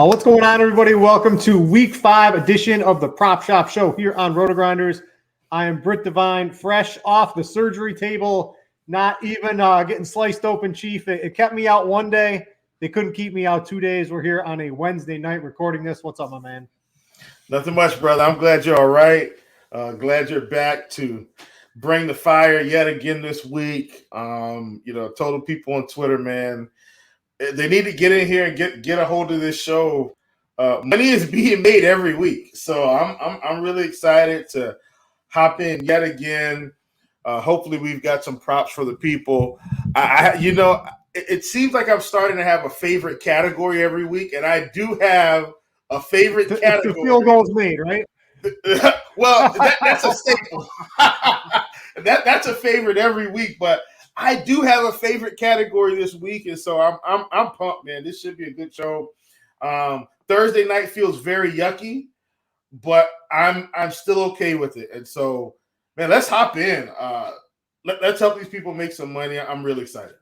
What's going on, everybody? Welcome to Week 5 edition of the Prop Shop Show here on RotoGrinders. I am Brit Devine, fresh off the surgery table, not even getting sliced open, Chief. It kept me out one day. They couldn't keep me out 2 days. We're here on a Wednesday night recording this. What's up, my man? Nothing much, brother. I'm glad you're all right. Glad you're back to bring the fire yet again this week. Told the people on Twitter, man, they need to get in here and get a hold of this show. Money is being made every week, so I'm really excited to hop in yet again. Hopefully, we've got some props for the people. It seems like I'm starting to have a favorite category every week, and I do have a favorite category. The field goals made, right? Well, that's a staple. That's a favorite every week, but I do have a favorite category this week, and so I'm pumped, man. This should be a good show. Thursday night feels very yucky, but I'm still okay with it. And so, man, let's hop in. Let's help these people make some money. I'm really excited.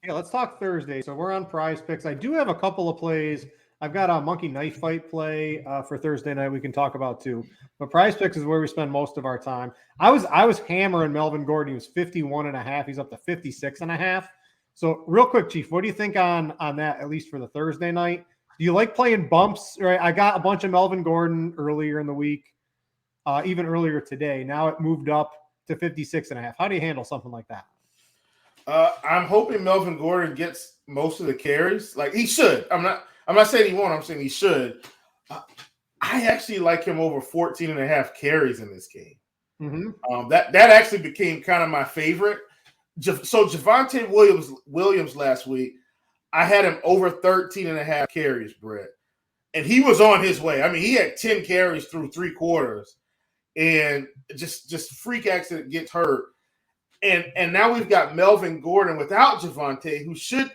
Yeah, let's talk Thursday. So we're on Prize Picks. I do have a couple of plays. I've got a monkey knife fight play for Thursday night we can talk about too. But Prize Picks is where we spend most of our time. I was hammering Melvin Gordon. He was 51.5. He's up to 56.5. So real quick, Chief, what do you think on that, at least for the Thursday night? Do you like playing bumps? Right, I got a bunch of Melvin Gordon earlier in the week, even earlier today. Now it moved up to 56.5. How do you handle something like that? I'm hoping Melvin Gordon gets most of the carries. Like he should. I'm not saying he won't. I'm saying he should. I actually like him over 14.5 carries in this game. Mm-hmm. That actually became kind of my favorite. So Javonte Williams last week, I had him over 13.5 carries, Brett. And he was on his way. I mean, he had 10 carries through 3 quarters and just freak accident gets hurt. And now we've got Melvin Gordon without Javonte, who should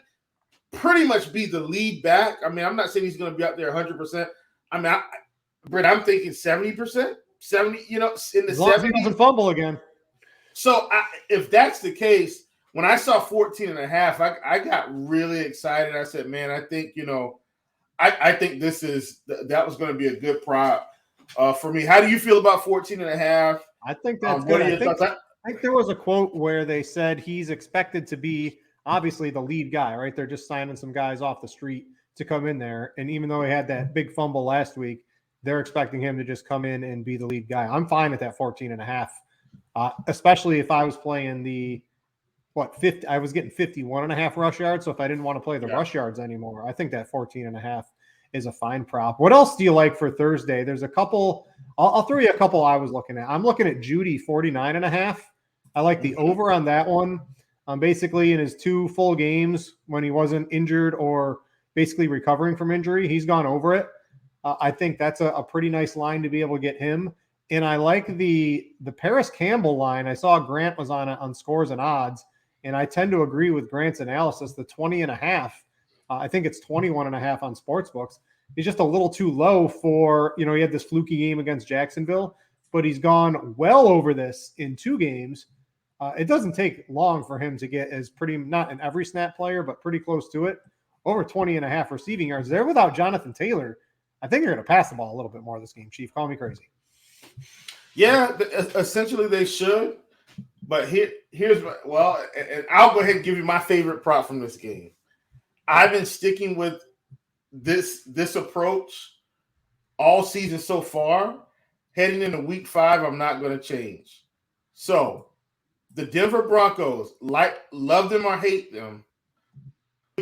pretty much be the lead back. I mean, I'm not saying he's going to be out there 100%. I mean, Brett, I'm thinking 70%, 70, in the 70s. He doesn't fumble again. So if that's the case, when I saw 14.5, I got really excited. I said, man, I think, I think that was going to be a good prop for me. How do you feel about 14.5? I think that's good. I think there was a quote where they said he's expected to be obviously the lead guy, right? They're just signing some guys off the street to come in there. And even though he had that big fumble last week, they're expecting him to just come in and be the lead guy. I'm fine with that 14.5, especially if I was playing I was getting 51.5 rush yards. So if I didn't want to play the rush yards anymore, I think that 14.5 is a fine prop. What else do you like for Thursday? There's a couple. I'll throw you a couple I was looking at. I'm looking at Judy 49.5. I like the over on that one. Basically, in his 2 full games when he wasn't injured or basically recovering from injury, he's gone over it. I think that's a pretty nice line to be able to get him. And I like the Paris Campbell line. I saw Grant was on Scores and Odds, and I tend to agree with Grant's analysis. The 20.5, I think it's 21.5 on Sportsbooks. He's just a little too low for, he had this fluky game against Jacksonville, but he's gone well over this in 2 games. It doesn't take long for him to get as not an every snap player, but pretty close to it. Over 20.5 receiving yards. They're without Jonathan Taylor. I think they're going to pass the ball a little bit more this game, Chief. Call me crazy. Yeah, essentially they should. But here's and I'll go ahead and give you my favorite prop from this game. I've been sticking with this approach all season so far. Heading into week 5, I'm not going to change. So the Denver Broncos, love them or hate them,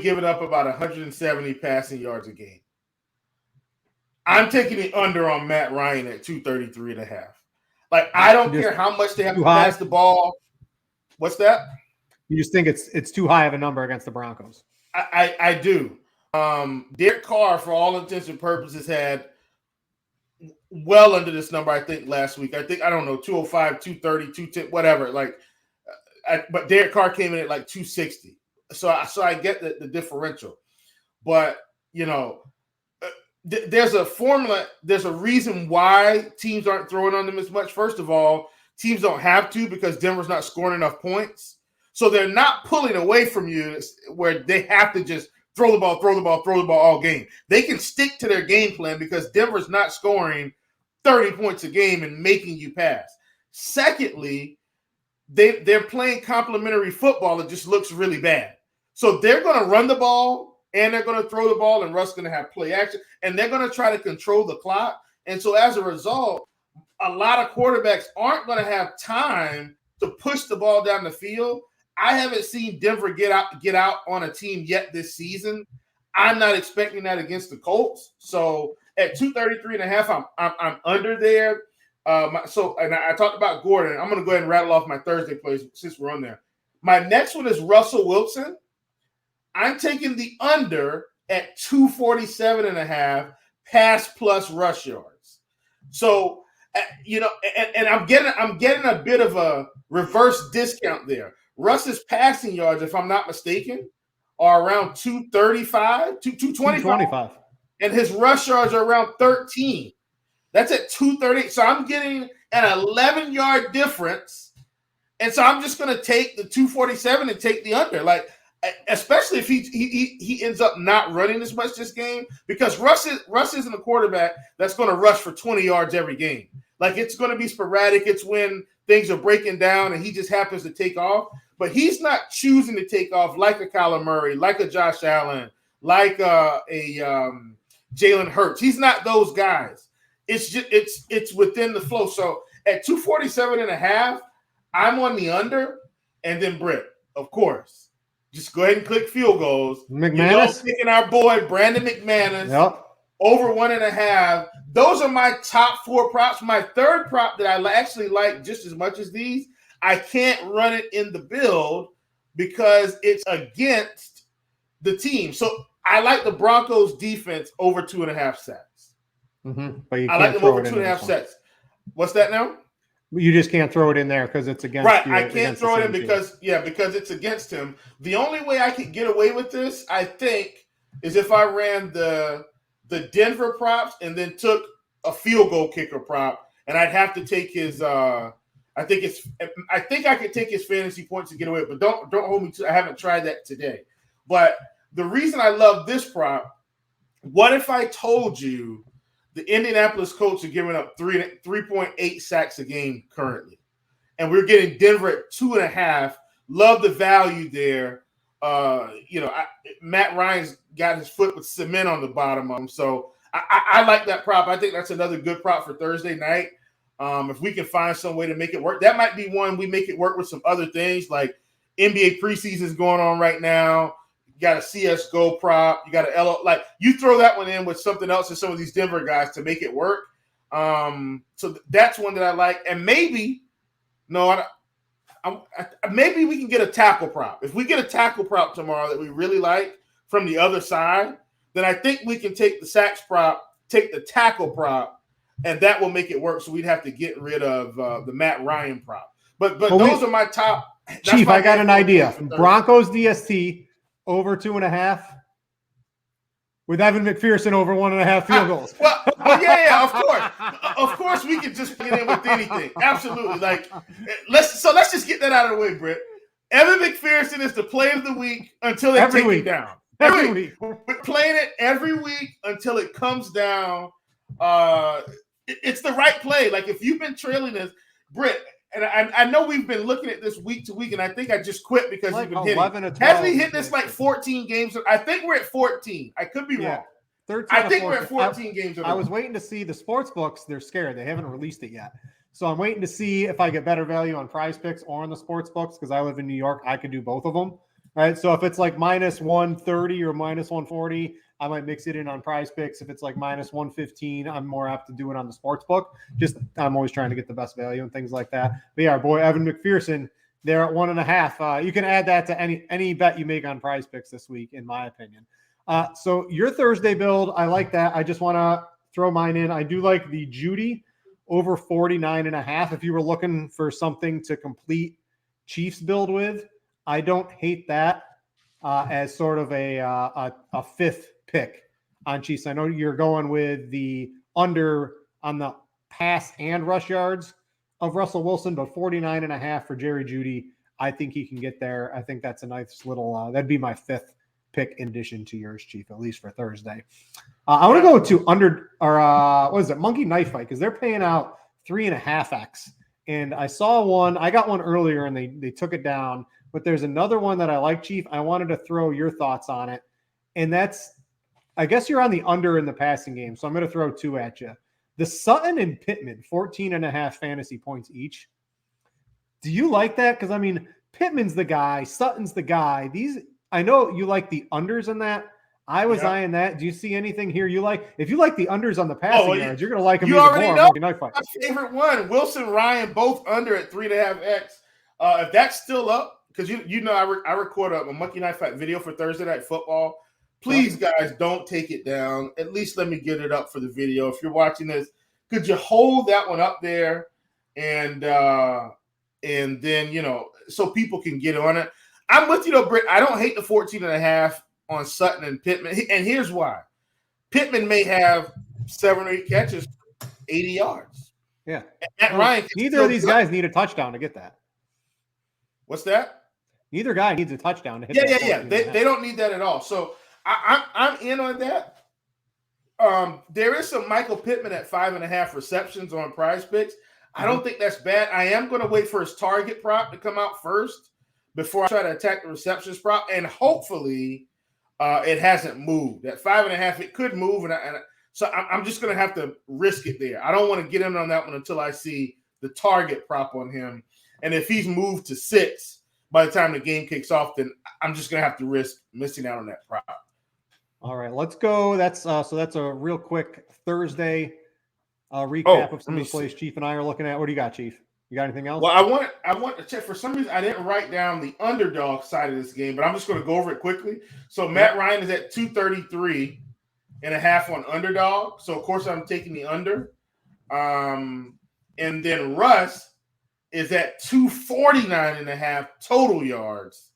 giving up about 170 passing yards a game. I'm taking the under on Matt Ryan at 233.5. Like, I don't care how much they have to pass the ball. What's that? You just think it's too high of a number against the Broncos. I do. Derek Carr, for all intents and purposes, had well under this number, I think, last week. I don't know, 205, 230, 210, whatever. But Derek Carr came in at like 260. So I get the differential. But, there's a formula. There's a reason why teams aren't throwing on them as much. First of all, teams don't have to because Denver's not scoring enough points. So they're not pulling away from you where they have to just throw the ball all game. They can stick to their game plan because Denver's not scoring 30 points a game and making you pass. Secondly, they're playing complementary football. It just looks really bad. So they're going to run the ball and they're going to throw the ball, and Russ going to have play action, and they're going to try to control the clock. And so as a result, a lot of quarterbacks aren't going to have time to push the ball down the field. I haven't seen Denver get out on a team yet this season. I'm not expecting that against the Colts. So at 233.5, I'm under there. And I talked about Gordon. I'm going to go ahead and rattle off my Thursday plays since we're on there. My next one is Russell Wilson. I'm taking the under at 247.5 pass plus rush yards. So, and I'm getting a bit of a reverse discount there. Russ's passing yards, if I'm not mistaken, are around 235, 225. And his rush yards are around 13. That's at 230. So I'm getting an 11-yard difference. And so I'm just going to take the 247 and take the under. Like, especially if he ends up not running as much this game, because Russ isn't a quarterback that's going to rush for 20 yards every game. Like, it's going to be sporadic. It's when things are breaking down and he just happens to take off. But he's not choosing to take off like a Kyler Murray, like a Josh Allen, like a Jalen Hurts. He's not those guys. It's just it's within the flow. So at 247.5, I'm on the under, and then Brit, of course. Just go ahead and click field goals. McManus, picking our boy Brandon McManus. Yep. Over 1.5. Those are my top 4 props. My third prop that I actually like just as much as these, I can't run it in the build because it's against the team. So I like the Broncos defense over 2.5 sacks. Mm-hmm. But you I like them over 2.5 sacks. What's that now? You just can't throw it in there because it's against. Right, I can't throw it in because it's against him. The only way I could get away with this, I think, is if I ran the Denver props and then took a field goal kicker prop, and I'd have to take his. I think I could take his fantasy points to get away, but don't hold me to. I haven't tried that today. But the reason I love this prop, what if I told you the Indianapolis Colts are giving up 3.8 sacks a game currently, and we're getting Denver at 2.5. Love the value there. Matt Ryan's got his foot with cement on the bottom of him, so I like that prop. I think that's another good prop for Thursday night. If we can find some way to make it work, that might be one we make it work with some other things like NBA preseason is going on right now. You got a CSGO prop. You got an LO. Like, you throw that one in with something else and some of these Denver guys to make it work. So that's one that I like. And maybe we can get a tackle prop. If we get a tackle prop tomorrow that we really like from the other side, then I think we can take the sacks prop, take the tackle prop, and that will make it work. So we'd have to get rid of the Matt Ryan prop. But those are my top. Chief, I got an idea. Broncos DST over 2.5 with Evan McPherson over 1.5 field goals. Well, yeah, of course. Of course, we can just get in with anything. Absolutely. Like, let's just get that out of the way, Britt. Evan McPherson is the play of the week until they take him down. Every week. We're playing it every week until it comes down. It's the right play. Like, if you've been trailing this, Britt, and I know we've been looking at this week to week, and I think I just quit because you've been hitting. Hasn't he hit this like 14 games? I think we're at 14. I could be wrong. 13 I think we're at 14 games. I was waiting to see the sports books. They're scared. They haven't released it yet. So I'm waiting to see if I get better value on Prize Picks or on the sports books because I live in New York. I could do both of them. Right. So if it's like minus 130 or minus 140, I might mix it in on Prize Picks. If it's like minus 115, I'm more apt to do it on the sports book. Just I'm always trying to get the best value and things like that. But yeah, our boy Evan McPherson, they're at 1.5. You can add that to any bet you make on Prize Picks this week, in my opinion. So your Thursday build, I like that. I just want to throw mine in. I do like the Judy over 49.5. If you were looking for something to complete Chiefs build with, I don't hate that as sort of a fifth pick on Chiefs. I know you're going with the under on the pass and rush yards of Russell Wilson, but 49.5 for Jerry Jeudy. I think he can get there. I think that's a nice little that'd be my fifth pick in addition to yours, Chief, at least for Thursday. I want to go to what is it, Monkey Knife Fight, because they're paying out 3.5x. And I saw one, I got one earlier and they took it down, but there's another one that I like, Chief. I wanted to throw your thoughts on it. And that's, I guess you're on the under in the passing game, so I'm going to throw 2 at you. The Sutton and Pittman, 14.5 fantasy points each. Do you like that? Because, I mean, Pittman's the guy, Sutton's the guy. I know you like the unders in that. I was eyeing that. Do you see anything here you like? If you like the unders on the passing yards, you're going to like them you even already more. know Knife Fight. My favorite one, Wilson Ryan, both under at 3.5x. If that's still up, because you know I record a Monkey Knife Fight video for Thursday Night Football. Please, guys, don't take it down. At least let me get it up for the video. If you're watching this, could you hold that one up there and then, so people can get on it? I'm with you, though, Brit. I don't hate the 14.5 on Sutton and Pittman. And here's why. Pittman may have 7 or 8 catches, 80 yards. Yeah. Ryan neither of these guys need a touchdown to get that. What's that? Neither guy needs a touchdown to hit that. Yeah. They don't need that at all. So I'm in on that. There is some Michael Pittman at 5.5 receptions on Prize Picks. I don't think that's bad. I am going to wait for his target prop to come out first before I try to attack the receptions prop. And hopefully it hasn't moved. At 5.5, it could move. So I'm just going to have to risk it there. I don't want to get in on that one until I see the target prop on him. And if he's moved to 6 by the time the game kicks off, then I'm just going to have to risk missing out on that prop. All right, let's go. That's a real quick Thursday recap of some of the plays Chief and I are looking at. What do you got, Chief? You got anything else? Well, I want to check. For some reason, I didn't write down the underdog side of this game, but I'm just going to go over it quickly. So Matt Ryan is at 233.5 on underdog. So of course I'm taking the under. And then Russ is at 249.5 total yards.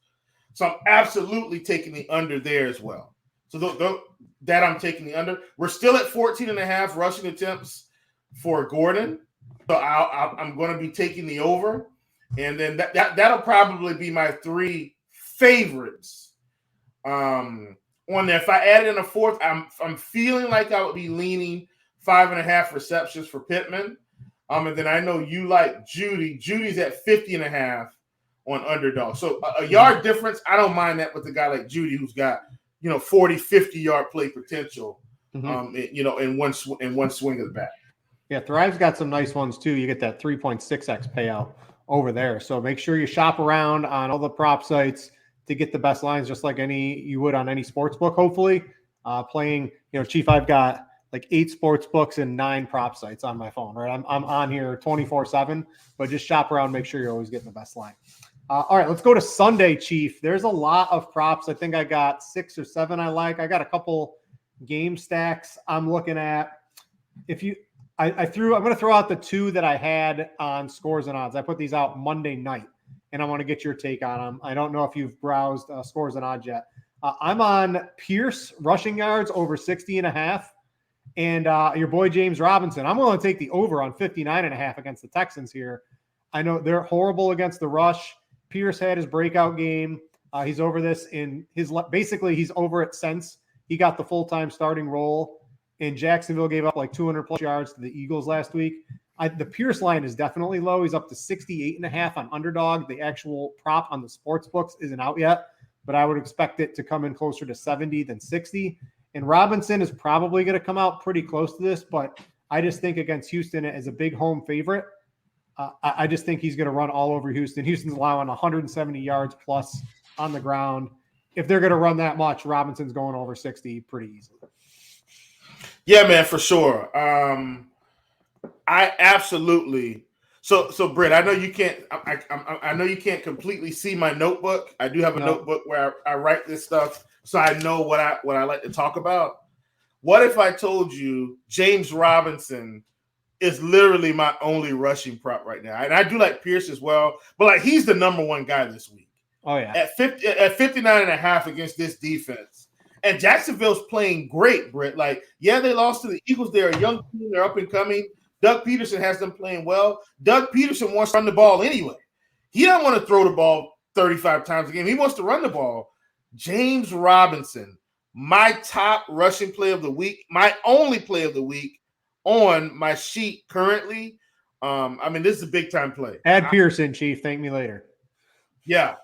So I'm absolutely taking the under there as well. So that I'm taking the under. We're still at 14.5 rushing attempts for Gordon. So I'm going to be taking the over. And then that'll probably be my 3 favorites on there. If I added in a fourth, I'm feeling like I would be leaning 5.5 receptions for Pittman. And then I know you like Judy. Judy's at 50.5 on underdog. So a yard difference, I don't mind that with a guy like Judy who's got 40, 50-yard play potential, in one swing of the bat. Yeah, Thrive's got some nice ones too. You get that 3.6x payout over there. So make sure you shop around on all the prop sites to get the best lines, just like you would on any sports book. Hopefully, playing. Chief, I've got like 8 sports books and 9 prop sites on my phone. Right, I'm on here 24/7. But just shop around, make sure you're always getting the best line. All right, let's go to Sunday, Chief. There's a lot of props. I think I got 6 or 7 I like. I got a couple game stacks I'm looking at. I'm going to throw out the 2 that I had on Scores and Odds. I put these out Monday night, and I want to get your take on them. I don't know if you've browsed Scores and Odds yet. I'm on Pierce rushing yards over 60.5, and your boy James Robinson. I'm going to take the over on 59.5 against the Texans here. I know they're horrible against the rush. Pierce had his breakout game. He's over this he's over it since he got the full-time starting role. And Jacksonville gave up like 200 plus yards to the Eagles last week. The Pierce line is definitely low. He's up to 68.5 on underdog. The actual prop on the sports books isn't out yet, but I would expect it to come in closer to 70 than 60. And Robinson is probably going to come out pretty close to this, but I just think against Houston as a big home favorite, I just think he's going to run all over Houston. Houston's allowing 170 yards plus on the ground. If they're going to run that much, Robinson's going over 60 pretty easily. Yeah, man, for sure. I absolutely. So Britt, I know you can't. I know you can't completely see my notebook. I do have a notebook where I write this stuff, so I know what I like to talk about. What if I told you James Robinson is literally my only rushing prop right now? And I do like Pierce as well, but like he's the number 1 guy this week. Oh yeah, at 59.5 against this defense. And Jacksonville's playing great, Britt. Like, yeah, they lost to the Eagles. They're a young team. They're up and coming. Doug Peterson has them playing well. Doug Peterson wants to run the ball anyway. He doesn't want to throw the ball 35 times a game. He wants to run the ball. James Robinson, my top rushing play of the week, my only play of the week on my sheet currently. This is a big time play. Add Pearson, Chief. Thank me later. Yeah,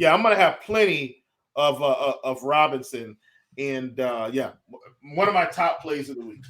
I'm gonna have plenty of Robinson, and one of my top plays of the week.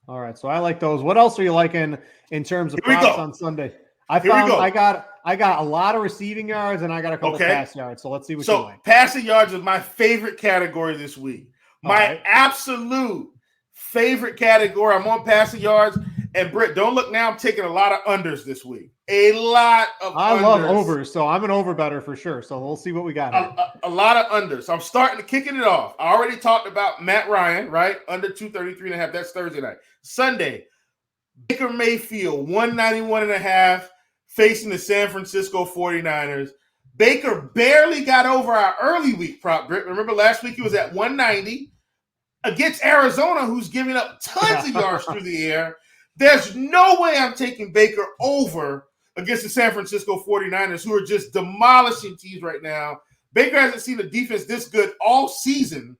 All right, so I like those. What else are you liking in terms of props on Sunday? I got a lot of receiving yards and I got a couple pass yards. So let's see what you like. Passing yards is my favorite category this week. My absolute favorite category. I'm on passing yards. And Brit, don't look now. I'm taking a lot of unders this week. A lot of I love overs, so I'm an over better for sure. So we'll see what we got. A lot of unders. So I'm starting to kicking it off. I already talked about Matt Ryan, right? Under 233.5. That's Thursday night. Sunday, Baker Mayfield, 191.5, facing the San Francisco 49ers. Baker barely got over our early week prop, Brit. Remember last week he was at 190 against Arizona, who's giving up tons of yards through the air. There's no way I'm taking Baker over against the San Francisco 49ers, who are just demolishing teams right now. Baker hasn't seen a defense this good all season.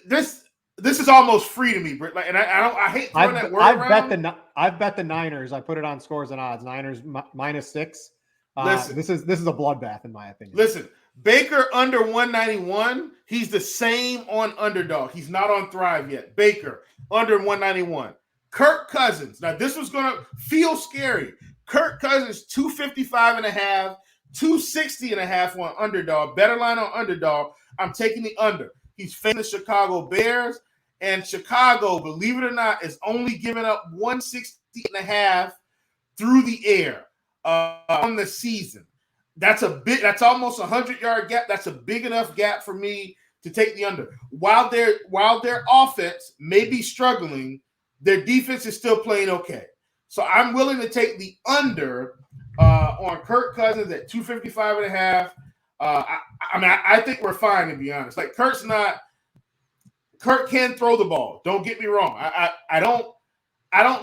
This is almost free to me, Britt. And I hate throwing that word around. I've bet the Niners. I put it on Scores and Odds. Niners -6. This is a bloodbath in my opinion. Listen, Baker under 191. He's the same on Underdog. He's not on Thrive yet. Baker under 191. Kirk Cousins. Now this was going to feel scary. Kirk Cousins 255.5, 260.5 on Underdog. Better line on Underdog. I'm taking the under. He's facing the Chicago Bears, and Chicago, believe it or not, is only giving up 160.5 through the air on the season. That's almost a 100-yard gap. That's a big enough gap for me to take the under. While their offense may be struggling, their defense is still playing okay. So I'm willing to take the under on Kirk Cousins at 255.5. I think we're fine, to be honest. Like Kirk can throw the ball. Don't get me wrong. I don't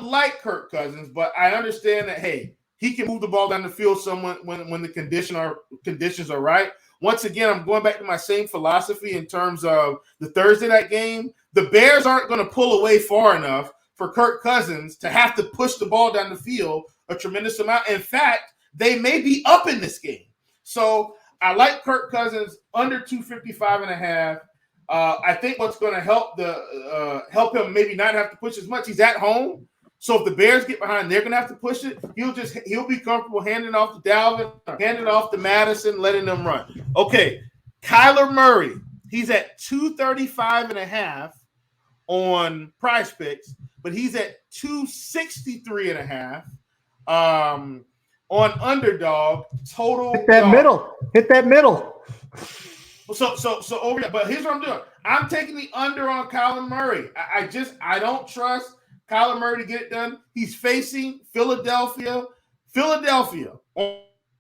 like Kirk Cousins, but I understand that, hey, he can move the ball down the field when the conditions are right. Once again, I'm going back to my same philosophy in terms of the Thursday night game. The Bears aren't going to pull away far enough for Kirk Cousins to have to push the ball down the field a tremendous amount. In fact, they may be up in this game. So I like Kirk Cousins under 255.5. I think what's going to help him maybe not have to push as much. He's at home. So if the Bears get behind, they're going to have to push it. He'll be comfortable handing off to Dalvin, handing off to Madison, letting them run. Okay, Kyler Murray, he's at 235.5 on Prize Picks, but he's at 263.5 on Underdog. Total hit that middle. So over here, but here's what I'm doing. I'm taking the under on Kyler Murray. I don't trust Kyler Murray to get it done. He's facing Philadelphia.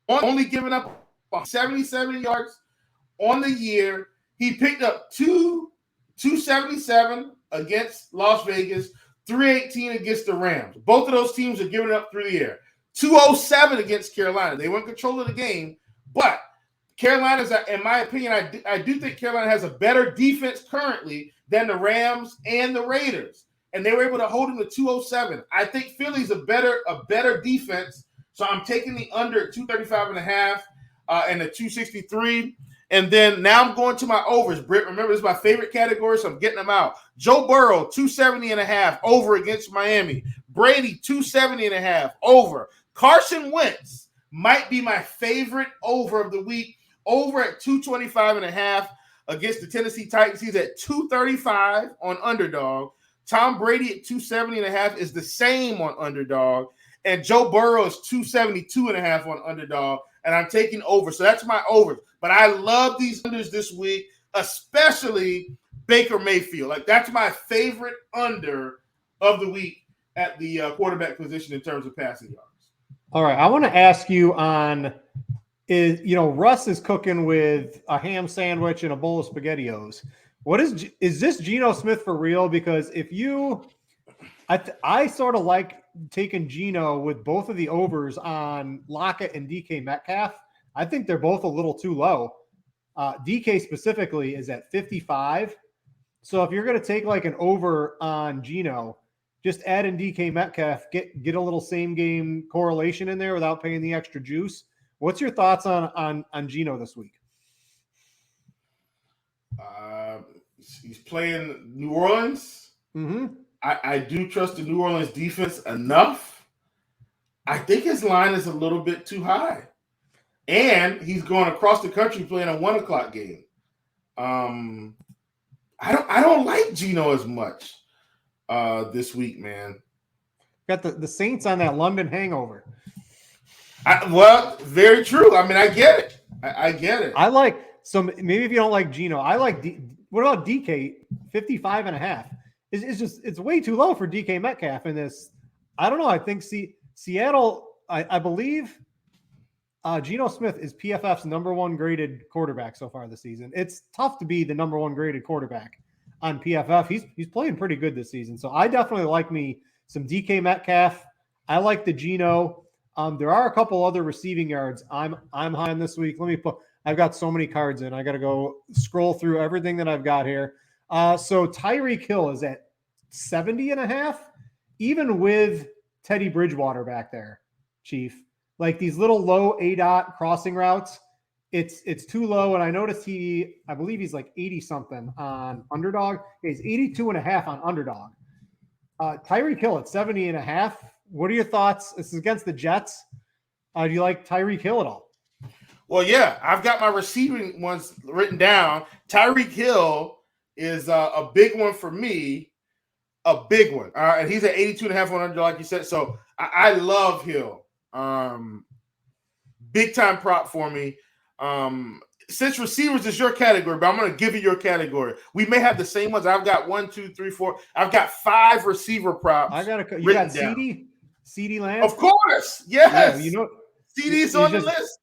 Only giving up 77 yards on the year. He picked up 277 against Las Vegas, 318 against the Rams. Both of those teams are giving up through the air. 207 against Carolina. They weren't in control of the game, but Carolina's, in my opinion, I do think Carolina has a better defense currently than the Rams and the Raiders. And they were able to hold him to 207. I think Philly's a better defense. So I'm taking the under at 235.5 and the 263. And then now I'm going to my overs. Britt, remember, this is my favorite category, so I'm getting them out. Joe Burrow, 270.5 over against Miami. Brady, 270.5 over. Carson Wentz might be my favorite over of the week. Over at 225.5 against the Tennessee Titans. He's at 235 on Underdog. Tom Brady at 270.5 is the same on Underdog. And Joe Burrow is 272.5 on Underdog. And I'm taking over. So that's my overs. But I love these unders this week, especially Baker Mayfield. Like, that's my favorite under of the week at the quarterback position in terms of passing yards. All right. I want to ask you on Russ is cooking with a ham sandwich and a bowl of SpaghettiOs. What is this Geno Smith for real? Because I sort of like taking Geno with both of the overs on Lockett and DK Metcalf. I think they're both a little too low. DK specifically is at 55. So if you're going to take like an over on Geno, just add in DK Metcalf, get a little same game correlation in there without paying the extra juice. What's your thoughts on Geno this week? He's playing New Orleans. Mm-hmm. I do trust the New Orleans defense enough. I think his line is a little bit too high. And he's going across the country playing a 1:00 game. I don't like Geno as much this week, man. Got the Saints on that London hangover. Well, very true. I mean, I get it. I get it. So maybe if you don't like Geno, I like what about DK 55.5? It's way too low for DK Metcalf in this. I don't know. I think Seattle, I believe Geno Smith is PFF's number 1 graded quarterback so far this season. It's tough to be the number 1 graded quarterback on PFF. He's playing pretty good this season. So I definitely like me some DK Metcalf. I like the Geno. There are a couple other receiving yards I'm high on this week. I've got so many cards in. I got to go scroll through everything that I've got here. So Tyreek Hill is at 70.5, even with Teddy Bridgewater back there, Chief. Like these little low ADOT crossing routes, it's too low. And I noticed I believe he's like 80 something on Underdog. He's 82.5 on Underdog. Tyreek Hill at 70.5. What are your thoughts? This is against the Jets. Do you like Tyreek Hill at all? Well, yeah, I've got my receiving ones written down. Tyreek Hill is a big one for me, a big one. And he's at 82.5 on Underdog, like you said. So I love Hill. Big time prop for me. Since receivers is your category, but I'm going to give you your category. We may have the same ones. I've got 1, 2, 3, 4. I've got 5 receiver props. You got CD Lamb? Of course. Yes. Yeah, CD's on the list.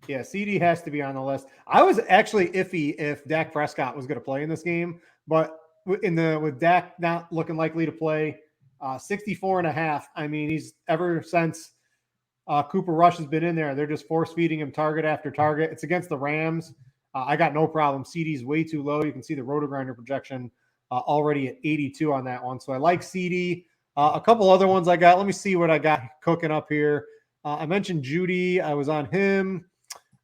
Yeah, CD has to be on the list. I was actually iffy if Dak Prescott was going to play in this game, but with Dak not looking likely to play, 64.5. I mean, he's ever since Cooper Rush has been in there, they're just force feeding him target after target. It's against the Rams. I got no problem. CD's way too low. You can see the RotoGrinder projection already at 82 on that one. So I like CD. A couple other ones I got. Let me see what I got cooking up here. I mentioned Judy. I was on him.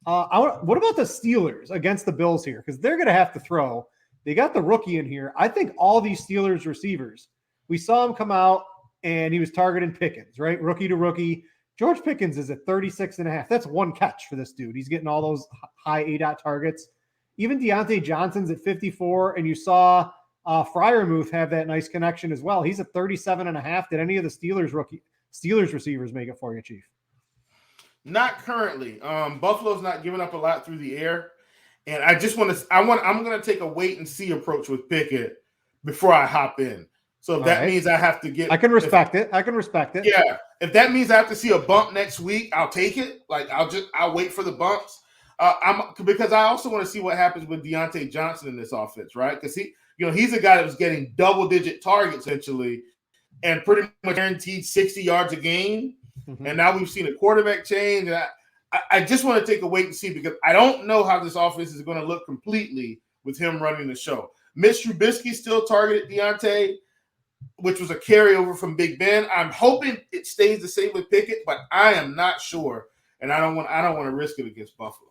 What about the Steelers against the Bills here? Because they're going to have to throw. They got the rookie in here. I think all these Steelers receivers, we saw him come out and he was targeting Pickens, right? Rookie to rookie. George Pickens is at 36.5. That's one catch for this dude. He's getting all those high ADOT targets. Even Deontay Johnson's at 54, and you saw Freiermuth have that nice connection as well. He's at 37.5. Did any of the Steelers receivers make it for you, Chief? Not currently. Buffalo's not giving up a lot through the air, and I'm going to take a wait and see approach with Pickett before I hop in. So if that means I have to get, I can respect it. Yeah, if that means I have to see a bump next week, I'll take it. Like I'll wait for the bumps. Because I also want to see what happens with Deontay Johnson in this offense, right? Because he's a guy that was getting double-digit targets essentially, and pretty much guaranteed 60 yards a game. Mm-hmm. And now we've seen a quarterback change. And I just want to take a wait and see because I don't know how this offense is going to look completely with him running the show. Mitch Trubisky still targeted Deontay, which was a carryover from Big Ben. I'm hoping it stays the same with Pickett, but I am not sure, and I don't want to risk it against Buffalo.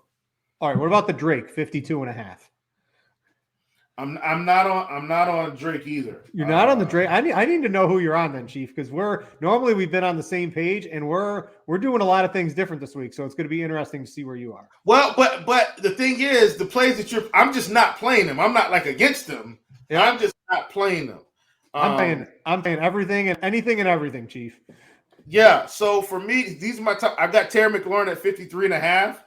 All right, what about the Drake 52.5? I'm not on Drake either. You're not on the Drake. I need to know who you're on then, Chief, because we've been on the same page, and we're doing a lot of things different this week, so it's going to be interesting to see where you are. Well, but the thing is, the plays that I'm just not playing them. I'm not like against them. Yeah. I'm just not playing them. I'm paying everything and anything and everything, Chief. Yeah. So for me, these are my top. I've got Terry McLaurin at 53.5.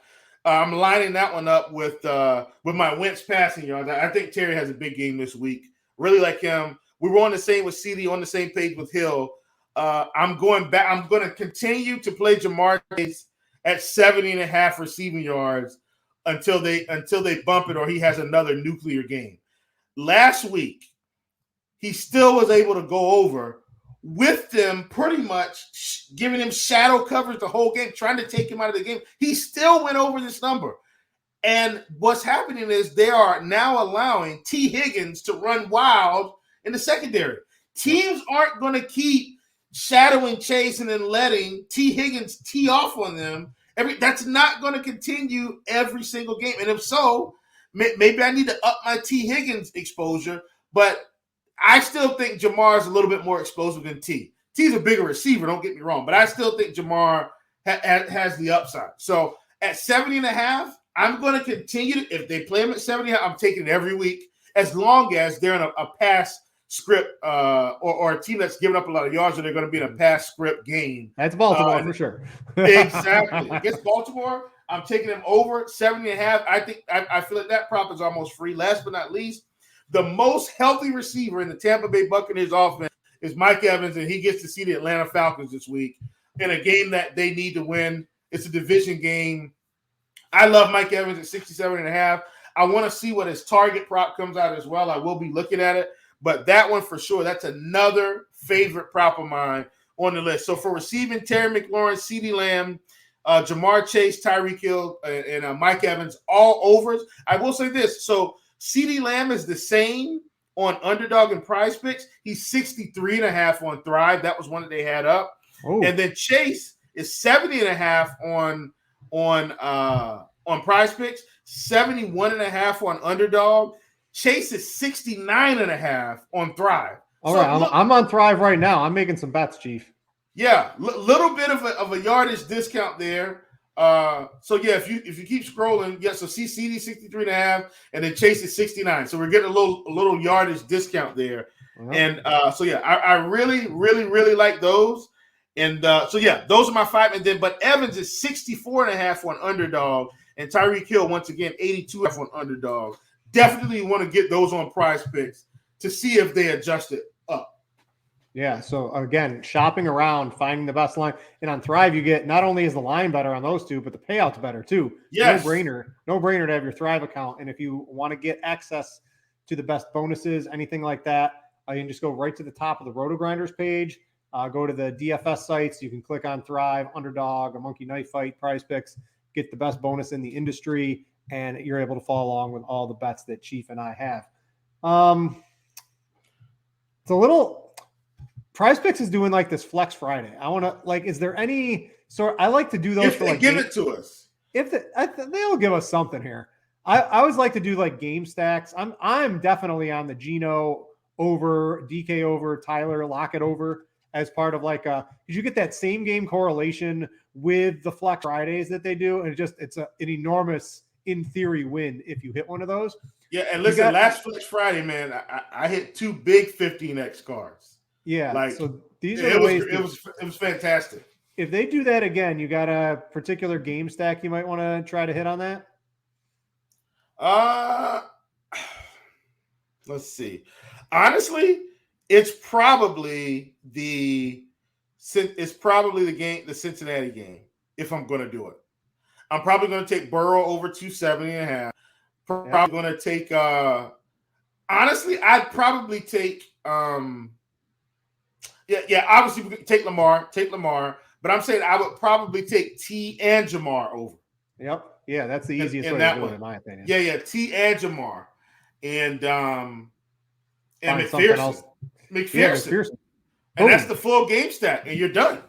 I'm lining that one up with my Wentz passing yards. I think Terry has a big game this week. Really like him. We were on the same with CD, on the same page with Hill. I'm going back. I'm going to continue to play Jamar Chase at 70.5 receiving yards until they bump it or he has another nuclear game. Last week, he still was able to go over with them pretty much giving him shadow coverage the whole game, trying to take him out of the game. He still went over this number. And what's happening is they are now allowing T. Higgins to run wild in the secondary. Teams aren't going to keep shadowing Chase and then letting T. Higgins tee off on them. That's not going to continue every single game. And if so, maybe I need to up my T. Higgins exposure, but I still think Jamar is a little bit more explosive than T. T's a bigger receiver, don't get me wrong, but I still think Jamar has the upside. So at 70.5, I'm going to continue. If they play him at 70, I'm taking it every week, as long as they're in a pass script or a team that's giving up a lot of yards, or they're going to be in a pass script game. That's Baltimore for sure. Exactly. Against Baltimore, I'm taking them over 70.5. I feel like that prop is almost free. Last but not least, the most healthy receiver in the Tampa Bay Buccaneers offense is Mike Evans, and he gets to see the Atlanta Falcons this week in a game that they need to win. It's a division game. I love Mike Evans at 67.5. I want to see what his target prop comes out as well. I will be looking at it, but that one for sure, that's another favorite prop of mine on the list. So for receiving, Terry McLaurin, CeeDee Lamb, Jamar Chase, Tyreek Hill, and Mike Evans, all overs. I will say this. So CeeDee Lamb is the same on Underdog and Prize Picks. He's 63.5 on Thrive. That was one that they had up. Oh. And then Chase is 70.5 on Prize Picks, 71.5 on Underdog. Chase is 69.5 on Thrive. All right, I'm on Thrive right now. I'm making some bets, Chief. Yeah, little bit of a yardage discount there. So yeah, if you keep scrolling, yeah. So see CD 63.5, and then Chase is 69. So we're getting a little yardage discount there. Uh-huh. And so yeah, I really like those. And so yeah, those are my five. And then but Evans is 64.5 on Underdog, and Tyreek Hill once again 82.5 on Underdog. Definitely want to get those on Prize Picks to see if they adjust it up. Yeah, so again, shopping around, finding the best line. And on Thrive, you get not only is the line better on those two, but the payout's better too. Yes. No brainer to have your Thrive account. And if you want to get access to the best bonuses, anything like that, you can just go right to the top of the RotoGrinders page, go to the DFS sites. You can click on Thrive, Underdog, a Monkey Knife Fight, Prize Picks, get the best bonus in the industry, and you're able to follow along with all the bets that Chief and I have. It's a little... Prize Picks is doing like this Flex Friday. I want to is there any sort? I like to do those if for they give it to us. If they'll give us something here. I always like to do like game stacks. I'm definitely on the Geno over, DK over, Tyler Lockett over as part of because you get that same game correlation with the Flex Fridays that they do, and it's an enormous in theory win if you hit one of those. Yeah, and listen, last Flex Friday, man, I hit 2 big 15x cards. Yeah, so these are the ways. It was fantastic. If they do that again, you got a particular game stack you might want to try to hit on that? Let's see. Honestly, it's probably the game, the Cincinnati game. If I'm going to do it, I'm probably going to take Burrow over 270.5. Probably going to take. Honestly, I'd probably take. Yeah. Obviously, we could take Lamar, but I'm saying I would probably take T and Jamar over. Yep. Yeah, that's the easiest way to do it, in my opinion. Yeah, T and Jamar, and McPherson. McPherson. And that's the full game stack, and you're done.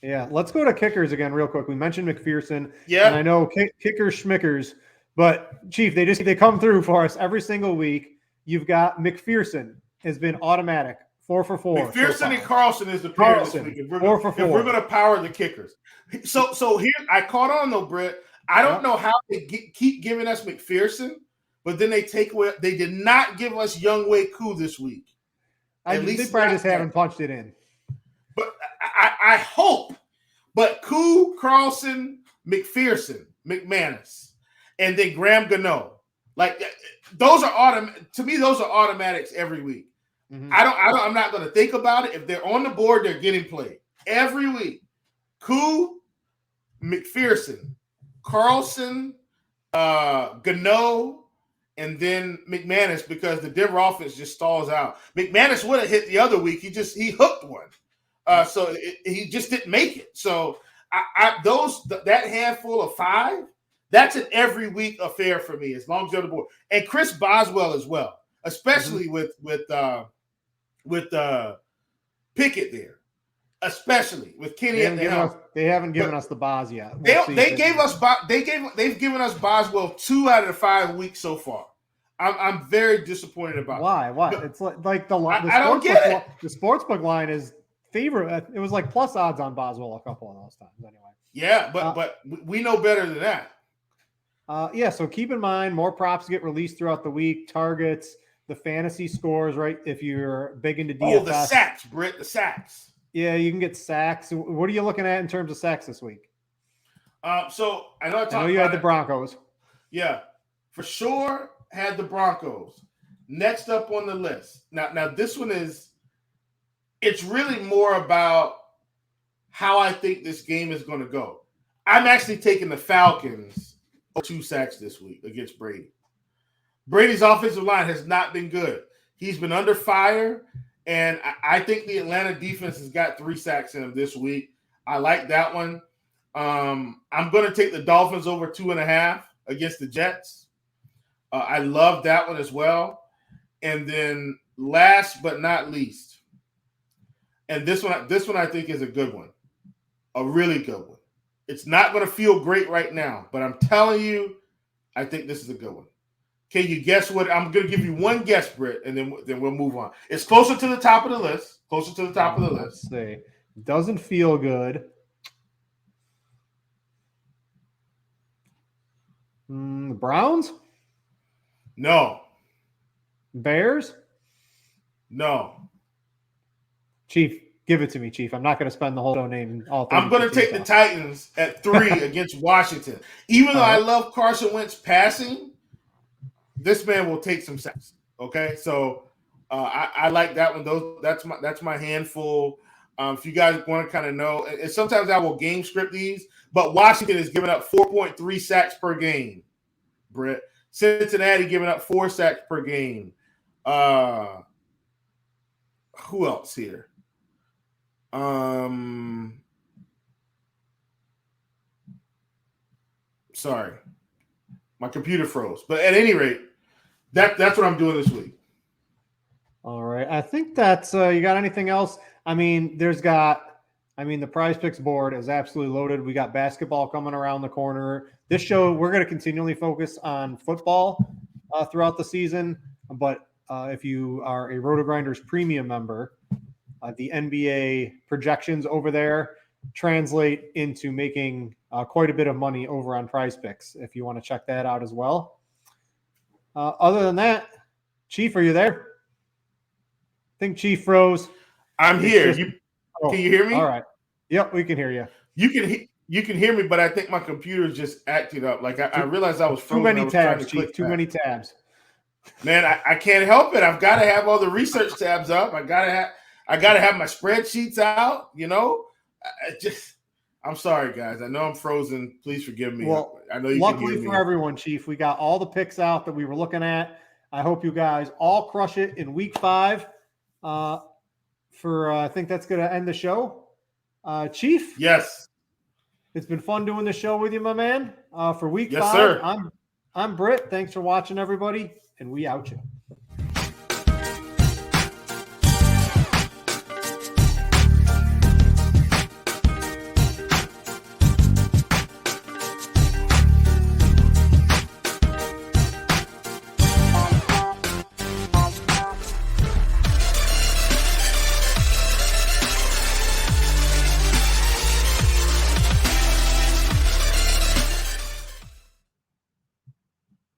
Yeah, let's go to kickers again real quick. We mentioned McPherson. Yeah. And I know kickers, schmickers, but Chief, they come through for us every single week. You've got McPherson has been automatic. 4 for 4. McPherson and Carlson is the pair this week. If we're going to power the kickers. So here, I caught on though, Brit. I don't know how they keep giving us McPherson, but then they take away. They did not give us Young Wei Koo this week. They probably just haven't punched it in. But I hope. But Koo, Carlson, McPherson, McManus, and then Graham Gano. Those are to me, those are automatics every week. Mm-hmm. I'm not going to think about it. If they're on the board, they're getting played every week. Koo, McPherson, Carlson, Gano, and then McManus, because the Denver offense just stalls out. McManus would have hit the other week. He hooked one. So he just didn't make it. So that handful of 5, that's an every week affair for me, as long as you're on the board. And Chris Boswell as well, especially with Pickett there, especially with Kenny at the helm. They haven't given us the Bos yet. They've given us Boswell 2 out of the 5 weeks so far. I'm very disappointed about why. that. Why? It's like the I don't get it. The sportsbook line is favorite. It was like plus odds on Boswell a couple of those times anyway. Yeah, but we know better than that. So keep in mind, more props get released throughout the week. Targets, the fantasy scores, right? If you're big into DFS. Oh, the sacks, Brit, the sacks. Yeah, you can get sacks. What are you looking at in terms of sacks this week? So I know you had the Broncos. Yeah, for sure had the Broncos. Next up on the list. Now this one it's really more about how I think this game is going to go. I'm actually taking the Falcons 2 sacks this week against Brady. Brady's offensive line has not been good. He's been under fire, and I think the Atlanta defense has got 3 sacks in him this week. I like that one. I'm going to take the Dolphins over 2.5 against the Jets. I love that one as well. And then last but not least, and this one I think is a good one, a really good one. It's not going to feel great right now, but I'm telling you, I think this is a good one. Can you guess what? I'm going to give you one guess, Britt, and then we'll move on. It's closer to the top of the list. Let's see. Doesn't feel good. The Browns? No. Bears? No. Chief, give it to me, Chief. I'm not going to spend the whole show naming all 30. I'm going to take the Titans at 3 against Washington. Even though I love Carson Wentz passing, this man will take some sacks. Okay, so I like that one. That's my handful. If you guys want to kind of know, and sometimes I will game script these, but Washington is giving up 4.3 sacks per game. Britt. Cincinnati giving up 4 sacks per game. Who else here? Sorry, my computer froze. But at any rate, that's what I'm doing this week. All right, I think that's. You got anything else? I mean, the Prize Picks board is absolutely loaded. We got basketball coming around the corner. This show, we're going to continually focus on football throughout the season. But if you are a RotoGrinders premium member, the NBA projections over there translate into making quite a bit of money over on Prize Picks, if you want to check that out as well. Other than that, Chief, are you there? I think Chief froze. I'm here. Can you hear me? All right. Yep, we can hear you. You can hear me, but I think my computer is just acting up. Like I realized I was frozen. Too many tabs, Chief. Too many tabs. Man, I can't help it. I've got to have all the research tabs up. I gotta have my spreadsheets out. You know, I'm sorry, guys. I know I'm frozen. Please forgive me. Well, I know you. Luckily can hear me. for everyone, Chief, we got all the picks out that we were looking at. I hope you guys all crush it in week 5. I think that's going to end the show. Chief? Yes. It's been fun doing the show with you, my man. For week 5, sir. I'm Britt. Thanks for watching, everybody, and we out you.